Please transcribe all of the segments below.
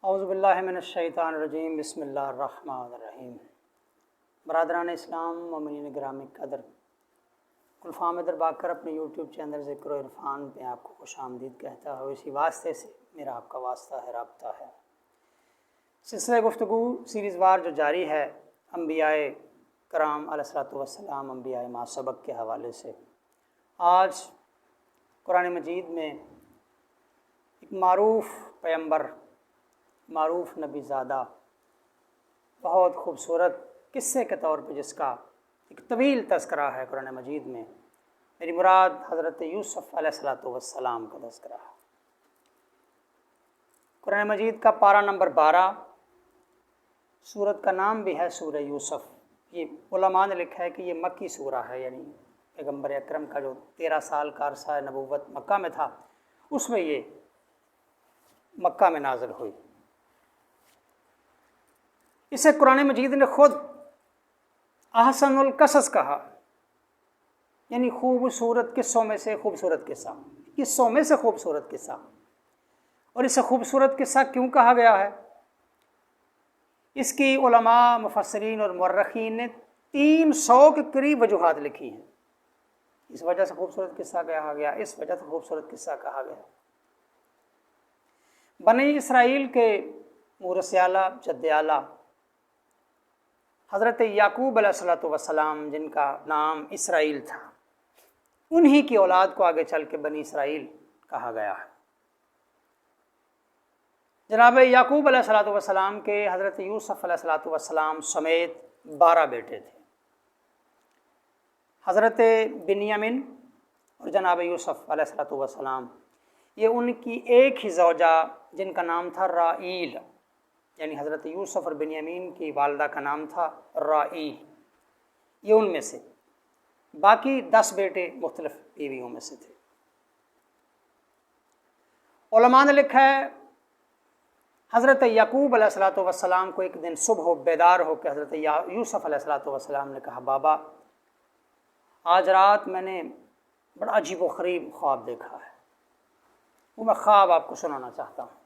اعوذ باللہ من الشیطان الرجیم، بسم اللہ الرحمن الرحیم۔ برادران اسلام، مومنین گرامی قدر، گلفام درباکر اپنے یوٹیوب چینل ذکر و عرفان پہ آپ کو خوش آمدید کہتا ہے، اسی واسطے سے میرا آپ کا واسطہ ہے، رابطہ ہے۔ سلسلہ گفتگو سیریز وار جو جاری ہے انبیاء کرام علیہ الصلوۃ والسلام، انبیاء ما سبق کے حوالے سے، آج قرآن مجید میں ایک معروف پیغمبر، معروف نبی زادہ، بہت خوبصورت قصے کے طور پہ جس کا ایک طویل تذکرہ ہے قرآن مجید میں، میری مراد حضرت یوسف علیہ الصلوۃ والسلام کا تذکرہ ہے۔ قرآن مجید کا پارہ نمبر 12، سورت کا نام بھی ہے سورہ یوسف۔ یہ علماء نے لکھا ہے کہ یہ مکی سورہ ہے، یعنی پیغمبر اکرم کا جو 13 سال کا عرصہ نبوت مکہ میں تھا، اس میں یہ مکہ میں نازل ہوئی۔ اسے قرآن مجید نے خود احسن القصص کہا، یعنی خوبصورت قصوں میں سے خوبصورت قصہ، قصوں میں سے خوبصورت قصہ۔ اور اسے خوبصورت قصہ کیوں کہا گیا ہے؟ اس کی علماء، مفسرین اور مورخین نے 300 کے قریب وجوہات لکھی ہیں۔ اس وجہ سے خوبصورت قصہ کہا گیا، اس وجہ سے خوبصورت قصہ کہا گیا۔ بنی اسرائیل کے مورث اعلیٰ، جد اعلیٰ حضرت یعقوب علیہ الصلوۃ والسلام، جن کا نام اسرائیل تھا، انہی کی اولاد کو آگے چل کے بنی اسرائیل کہا گیا ہے۔ جناب یعقوب علیہ الصلوۃ والسلام کے حضرت یوسف علیہ الصلوۃ والسلام سمیت 12 بیٹے تھے، حضرت بنیامین اور جناب یوسف علیہ الصلوۃ والسلام۔ یہ ان کی ایک ہی زوجہ جن کا نام تھا راعیل، یعنی حضرت یوسف اور بنیامین کی والدہ کا نام تھا راعیل، یہ ان میں سے، باقی 10 بیٹے مختلف بیویوں میں سے تھے۔ علماء نے لکھا ہے حضرت یعقوب علیہ الصلوۃ والسلام کو ایک دن صبح بیدار ہو کے حضرت یوسف علیہ الصلوۃ والسلام نے کہا، بابا آج رات میں نے بڑا عجیب و غریب خواب دیکھا ہے، وہ میں خواب آپ کو سنانا چاہتا ہوں۔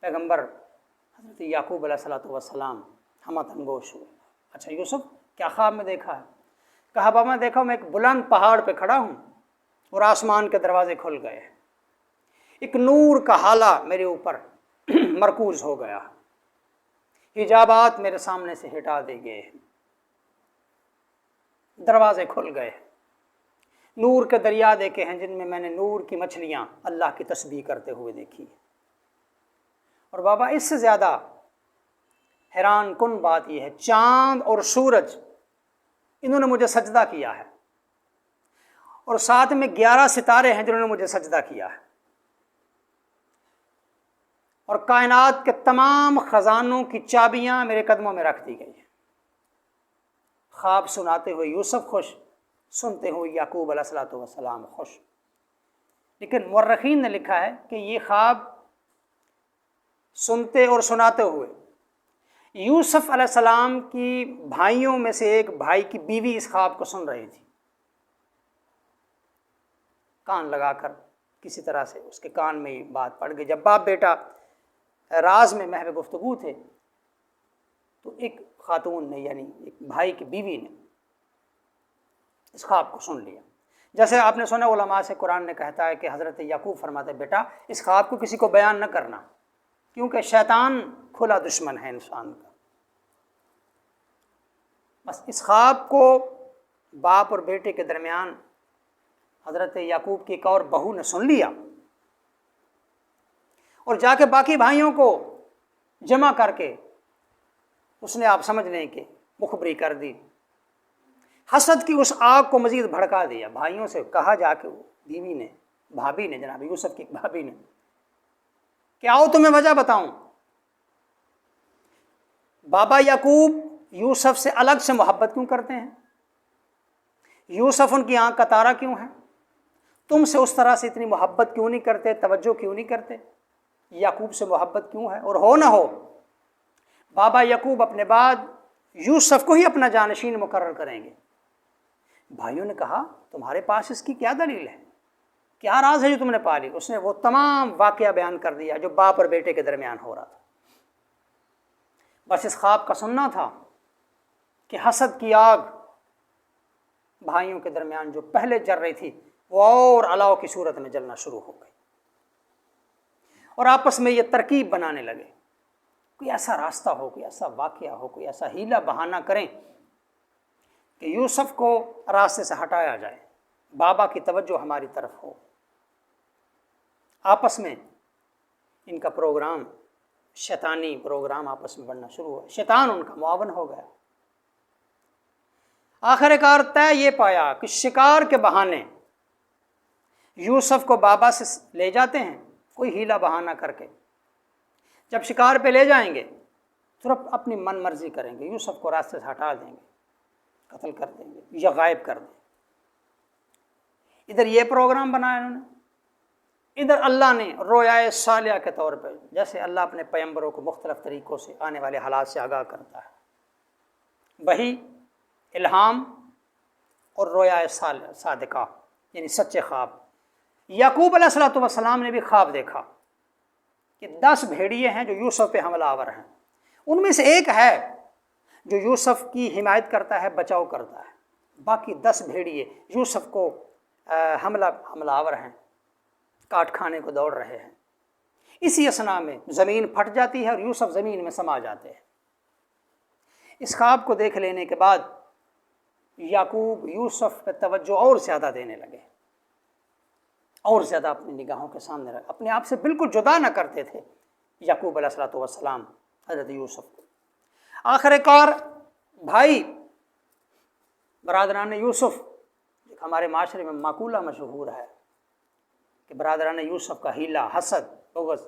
پیغمبر حضرت یعقوب علیہ الصلوۃ والسلام ہمہ تنگوش ہوئے۔ اچھا یوسف، کیا خواب میں دیکھا ہے؟ کہا، بابا میں دیکھا میں ایک بلند پہاڑ پہ کھڑا ہوں اور آسمان کے دروازے کھل گئے، ایک نور کا ہالہ میرے اوپر مرکوز ہو گیا، حجابات میرے سامنے سے ہٹا دیے گئے، دروازے کھل گئے، نور کے دریا دیکھے ہیں جن میں میں نے نور کی مچھلیاں اللہ کی تسبیح کرتے ہوئے دیکھی۔ اور بابا اس سے زیادہ حیران کن بات یہ ہے، چاند اور سورج انہوں نے مجھے سجدہ کیا ہے، اور ساتھ میں 11 ستارے ہیں جنہوں نے مجھے سجدہ کیا ہے، اور کائنات کے تمام خزانوں کی چابیاں میرے قدموں میں رکھ دی گئی ہیں۔ خواب سناتے ہوئے یوسف خوش، سنتے ہوئے یعقوب علیہ الصلوۃ والسلام خوش۔ لیکن مورخین نے لکھا ہے کہ یہ خواب سنتے اور سناتے ہوئے یوسف علیہ السلام کی بھائیوں میں سے ایک بھائی کی بیوی اس خواب کو سن رہی تھی، کان لگا کر کسی طرح سے اس کے کان میں یہ بات پڑ گئی۔ جب باپ بیٹا راز میں محو گفتگو تھے تو ایک خاتون نے، یعنی ایک بھائی کی بیوی نے اس خواب کو سن لیا۔ جیسے آپ نے سنا علماء سے قرآن نے کہتا ہے کہ حضرت یعقوب فرماتے، بیٹا اس خواب کو کسی کو بیان نہ کرنا، کیونکہ شیطان کھلا دشمن ہے انسان کا۔ بس اس خواب کو باپ اور بیٹے کے درمیان حضرت یعقوب کی ایک اور بہو نے سن لیا، اور جا کے باقی بھائیوں کو جمع کر کے اس نے، آپ سمجھ لیں کہ مخبری کر دی، حسد کی اس آگ کو مزید بھڑکا دیا۔ بھائیوں سے کہا جا کے، بیوی نے، بھابھی نے، جناب یوسف کی بھابھی نے، کہ آؤ تمہیں وجہ بتاؤں، بابا یعقوب یوسف سے الگ سے محبت کیوں کرتے ہیں؟ یوسف ان کی آنکھ کا تارا کیوں ہے؟ تم سے اس طرح سے اتنی محبت کیوں نہیں کرتے، توجہ کیوں نہیں کرتے؟ یعقوب سے محبت کیوں ہے؟ اور ہو نہ ہو بابا یعقوب اپنے بعد یوسف کو ہی اپنا جانشین مقرر کریں گے۔ بھائیوں نے کہا، تمہارے پاس اس کی کیا دلیل ہے؟ کیا راز ہے جو تم نے پالی؟ اس نے وہ تمام واقعہ بیان کر دیا جو باپ اور بیٹے کے درمیان ہو رہا تھا۔ بس اس خواب کا سننا تھا کہ حسد کی آگ بھائیوں کے درمیان جو پہلے جل رہی تھی وہ اور الاؤ کی صورت میں جلنا شروع ہو گئی، اور آپس میں یہ ترکیب بنانے لگے، کوئی ایسا راستہ ہو، کوئی ایسا واقعہ ہو، کوئی ایسا ہیلا بہانہ کریں کہ یوسف کو راستے سے ہٹایا جائے، بابا کی توجہ ہماری طرف ہو۔ آپس میں ان کا پروگرام، شیطانی پروگرام آپس میں بننا شروع ہوا، شیطان ان کا معاون ہو گیا۔ آخر کار طے یہ پایا کہ شکار کے بہانے یوسف کو بابا سے لے جاتے ہیں، کوئی ہیلا بہانہ کر کے۔ جب شکار پہ لے جائیں گے تو اپنی من مرضی کریں گے، یوسف کو راستے سے ہٹا دیں گے، قتل کر دیں گے یا غائب کر دیں گے۔ ادھر یہ پروگرام بنایا انہوں نے، ادھر اللہ نے رویا صالحہ کے طور پہ، جیسے اللہ اپنے پیغمبروں کو مختلف طریقوں سے آنے والے حالات سے آگاہ کرتا ہے، وہی الہام اور رویا صادقہ یعنی سچے خواب۔ یعقوب علیہ السلام نے بھی خواب دیکھا کہ 10 بھیڑیے ہیں جو یوسف پہ حملہ آور ہیں، ان میں سے ایک ہے جو یوسف کی حمایت کرتا ہے، بچاؤ کرتا ہے، باقی 10 بھیڑیے یوسف کو حملہ آور ہیں، کاٹ کھانے کو دوڑ رہے ہیں۔ اسی اثنا میں زمین پھٹ جاتی ہے اور یوسف زمین میں سما جاتے ہیں۔ اس خواب کو دیکھ لینے کے بعد یعقوب یوسف پہ توجہ اور زیادہ دینے لگے، اور زیادہ اپنی نگاہوں کے سامنے رکھ، اپنے آپ سے بالکل جدا نہ کرتے تھے یعقوب علیہ السلام حضرت یوسف کو۔ آخر کار بھائی برادران یوسف، ہمارے معاشرے میں مقولہ مشہور ہے کہ برادران یوسف کا ہیلا، حسد، بغض،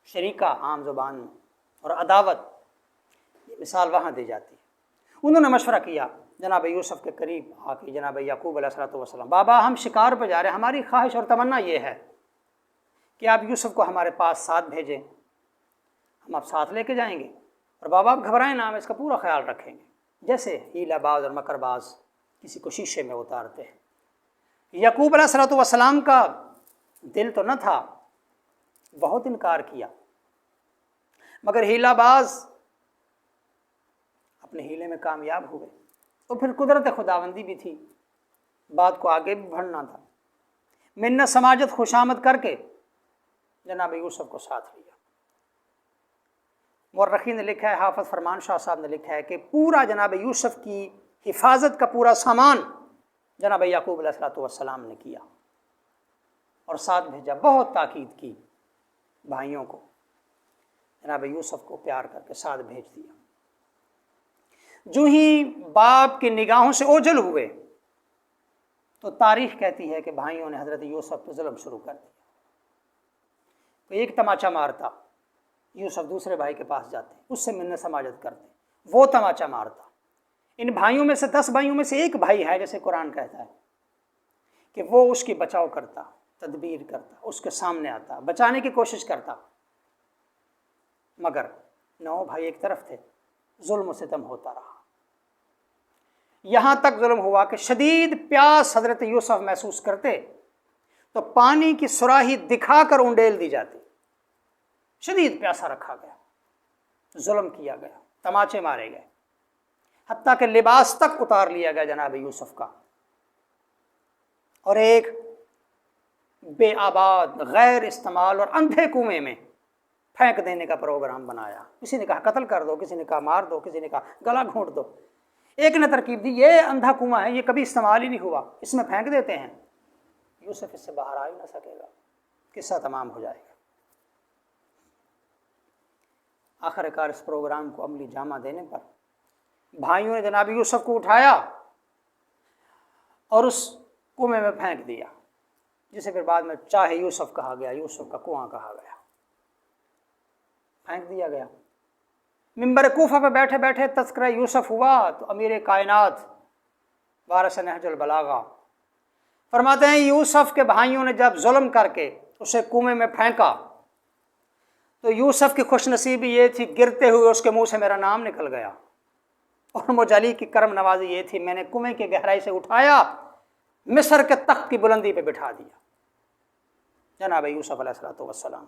شریکہ عام زبان میں، اور عداوت، یہ مثال وہاں دی جاتی ہے۔ انہوں نے مشورہ کیا جناب یوسف کے قریب آ کے، جناب یعقوب علیہ السلام، بابا ہم شکار پہ جا رہے ہیں، ہماری خواہش اور تمنا یہ ہے کہ آپ یوسف کو ہمارے پاس ساتھ بھیجیں، ہم آپ ساتھ لے کے جائیں گے، اور بابا آپ گھبرائیں نہ، ہم اس کا پورا خیال رکھیں گے، جیسے ہیلہ باز اور مکر باز کسی کو شیشے میں اتارتے ہیں۔ یعقوب علیہ السلام کا دل تو نہ تھا، بہت انکار کیا، مگر ہیلہ باز اپنے ہیلے میں کامیاب ہوئے، تو پھر قدرت خداوندی بھی تھی، بات کو آگے بھی بڑھنا تھا۔ منت سماجت خوشامد کر کے جناب یوسف کو ساتھ لیا۔ مورخین نے لکھا ہے، حافظ فرمان شاہ صاحب نے لکھا ہے کہ پورا جناب یوسف کی حفاظت کا پورا سامان جناب یعقوب علیہ السلام نے کیا اور ساتھ بھیجا، بہت تاکید کی بھائیوں کو، جناب یوسف کو پیار کر کے ساتھ بھیج دیا۔ جو ہی باپ کی نگاہوں سے اوجھل ہوئے تو تاریخ کہتی ہے کہ بھائیوں نے حضرت یوسف پہ ظلم شروع کر دیا۔ کوئی ایک تماچا مارتا، یوسف دوسرے بھائی کے پاس جاتے، اس سے منت سماجت کرتے، وہ تماچا مارتا۔ ان بھائیوں میں سے 10 بھائیوں میں سے ایک بھائی ہے، جیسے قرآن کہتا ہے کہ وہ اس کی بچاؤ کرتا، تدبیر کرتا، اس کے سامنے آتا، بچانے کی کوشش کرتا، مگر 9 بھائی ایک طرف تھے، ظلم و ستم ہوتا رہا۔ یہاں تک ظلم ہوا کہ شدید پیاس حضرت یوسف محسوس کرتے تو پانی کی سراہی دکھا کر انڈیل دی جاتی، شدید پیاسا رکھا گیا، ظلم کیا گیا، تماچے مارے گئے، حتیٰ کہ لباس تک اتار لیا گیا جناب یوسف کا، اور ایک بے آباد، غیر استعمال اور اندھے کنویں میں پھینک دینے کا پروگرام بنایا۔ کسی نے کہا قتل کر دو، کسی نے کہا مار دو، کسی نے کہا گلا گھونٹ دو، ایک نے ترکیب دی یہ اندھا کنواں ہے، یہ کبھی استعمال ہی نہیں ہوا، اس میں پھینک دیتے ہیں، یوسف اس سے باہر آ ہی نہ سکے گا، قصہ تمام ہو جائے گا۔ آخر کار اس پروگرام کو عملی جامہ دینے پر بھائیوں نے جناب یوسف کو اٹھایا اور اس کنویں میں پھینک دیا، جسے پھر بعد میں چاہے یوسف کہا گیا، یوسف کا کنواں کہا گیا، پھینک دیا گیا۔ منبر کوفہ پہ بیٹھے بیٹھے تذکرہ یوسف ہوا تو امیر کائنات وارث نہج البلاغہ فرماتے ہیں یوسف کے بھائیوں نے جب ظلم کر کے اسے کنویں میں پھینکا تو یوسف کی خوش نصیبی یہ تھی، گرتے ہوئے اس کے منہ سے میرا نام نکل گیا، اور مجھلی کی کرم نوازی یہ تھی، میں نے کنویں کی گہرائی سے اٹھایا، مصر کے تخت کی بلندی پہ بٹھا دیا۔ جناب یوسف علیہ الصلوۃ والسلام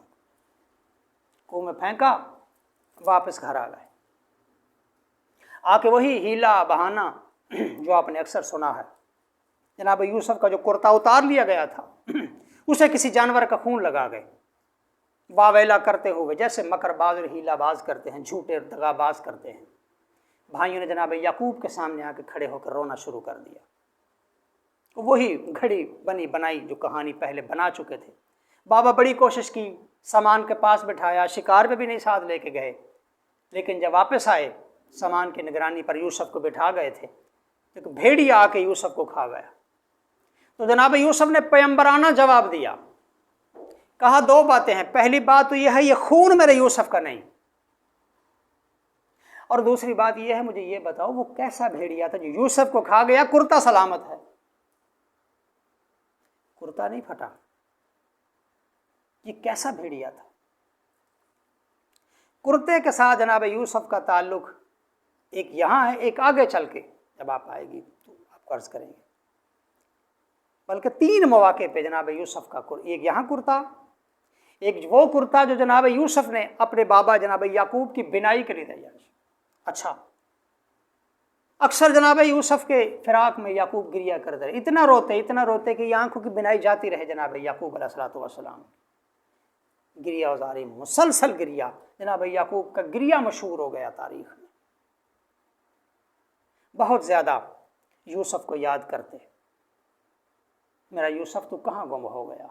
کنویں میں پھینکا، واپس گھر آ گئے، آ کے وہی ہیلا بہانہ جو آپ نے اکثر سنا ہے، جناب یوسف کا جو کرتا اتار لیا گیا تھا اسے کسی جانور کا خون لگا گئے، واویلا کرتے ہوئے جیسے مکر باز اور ہیلا باز کرتے ہیں، جھوٹے اور دغا باز کرتے ہیں، بھائیوں نے جناب یعقوب کے سامنے آ کے کھڑے ہو کر رونا شروع کر دیا۔ وہی گھڑی بنی بنائی جو کہانی پہلے بنا چکے تھے۔ بابا بڑی کوشش کی، سامان کے پاس بٹھایا، شکار پہ بھی نہیں ساتھ لے کے گئے، لیکن جب واپس آئے سامان کی نگرانی پر یوسف کو بٹھا گئے تھے، ایک بھیڑیا آ کے یوسف کو کھا گیا۔ تو جناب یوسف نے پیغمبرانہ جواب دیا، کہا دو باتیں ہیں، پہلی بات تو یہ ہے یہ خون میرے یوسف کا نہیں، اور دوسری بات یہ ہے مجھے یہ بتاؤ وہ کیسا بھیڑیا تھا جو یوسف کو کھا گیا؟ کرتا سلامت ہے، کرتا نہیں پھٹا، یہ کیسا بھیڑیا تھا؟ کرتے کے ساتھ جناب یوسف کا تعلق ایک یہاں ہے، ایک آگے چل کے جب آپ آئے گی تو آپ کو عرض کریں گے، بلکہ تین مواقع پہ جناب یوسف کا ایک یہاں کرتا، ایک وہ کرتا جو جناب یوسف نے اپنے بابا جناب یعقوب کی بینائی کے لیے تیار کیا۔ اچھا، اکثر جناب یوسف کے فراق میں یعقوب گریا کرتے رہے، اتنا روتے کہ یہ آنکھوں کی بینائی جاتی رہے جناب یعقوب علیہ الصلوۃ والسلام، گریا وزاری مسلسل گریا، جناب یعقوب کا گریا مشہور ہو گیا تاریخ میں، بہت زیادہ یوسف کو یاد کرتے، میرا یوسف تو کہاں گم ہو گیا؟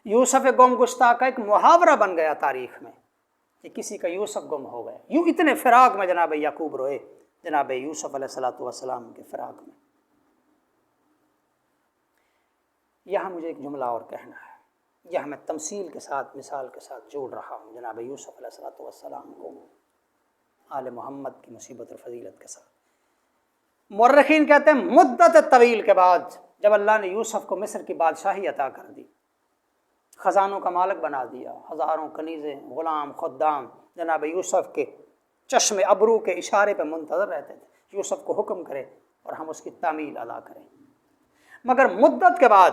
یوسف گم گشتہ کا ایک محاورہ بن گیا تاریخ میں کہ کسی کا یوسف گم ہو گیا، یوں اتنے فراق میں جناب یعقوب روئے جناب یوسف علیہ الصلوۃ والسلام کے فراق میں۔ یہاں مجھے ایک جملہ اور کہنا ہے، یہاں میں تمثیل کے ساتھ مثال کے ساتھ جوڑ رہا ہوں جناب یوسف علیہ الصلوۃ والسلام کو آل محمد کی مصیبت اور فضیلت کے ساتھ۔ مورخین کہتے ہیں مدت طویل کے بعد جب اللہ نے یوسف کو مصر کی بادشاہی عطا کر دی، خزانوں کا مالک بنا دیا، ہزاروں کنیزیں، غلام، خدام جناب یوسف کے چشم ابرو کے اشارے پہ منتظر رہتے تھے یوسف کو حکم کرے اور ہم اس کی تعمیل ادا کریں۔ مگر مدت کے بعد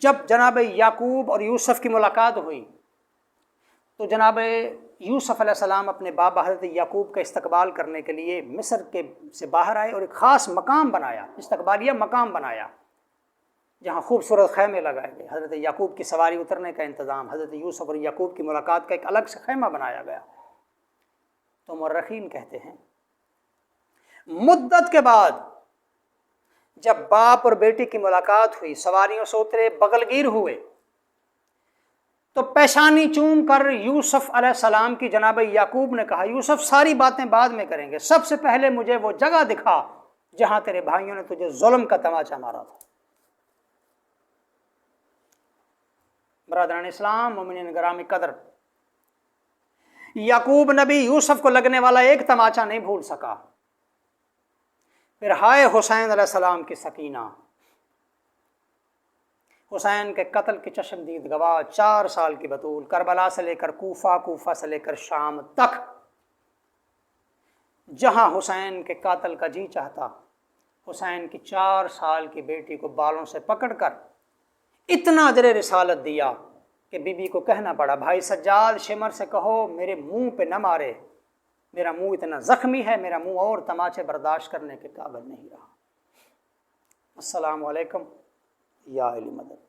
جب جناب یعقوب اور یوسف کی ملاقات ہوئی تو جناب یوسف علیہ السلام اپنے بابا حضرت یعقوب کا استقبال کرنے کے لیے مصر کے سے باہر آئے اور ایک خاص مقام بنایا، استقبالیہ مقام بنایا جہاں خوبصورت خیمے لگائے گئے، حضرت یعقوب کی سواری اترنے کا انتظام، حضرت یوسف اور یعقوب کی ملاقات کا ایک الگ سے خیمہ بنایا گیا۔ تو مورخین کہتے ہیں مدت کے بعد جب باپ اور بیٹی کی ملاقات ہوئی، سواریوں سے اترے، بغلگیر ہوئے، تو پیشانی چوم کر یوسف علیہ السلام کی جناب یعقوب نے کہا یوسف ساری باتیں بعد میں کریں گے، سب سے پہلے مجھے وہ جگہ دکھا جہاں تیرے بھائیوں نے تجھے ظلم کا تماچا مارا تھا۔ برادران اسلام، مومنین گرامی قدر، یعقوب نبی یوسف کو لگنے والا ایک تماچا نہیں بھول سکا۔ پھر ہائے حسین علیہ السلام کی سکینہ، حسین کے قتل کی چشمدید گواہ، 4 سال کی بطول، کربلا سے لے کر کوفہ، کوفہ سے لے کر شام تک، جہاں حسین کے قاتل کا جی چاہتا حسین کی 4 سال کی بیٹی کو بالوں سے پکڑ کر اتنا اجر رسالت دیا کہ بی بی کو کہنا پڑا بھائی سجاد شمر سے کہو میرے منہ پہ نہ مارے، میرا منہ اتنا زخمی ہے، میرا منہ اور تماچے برداشت کرنے کے قابل نہیں رہا۔ السلام علیکم یا علی مدد۔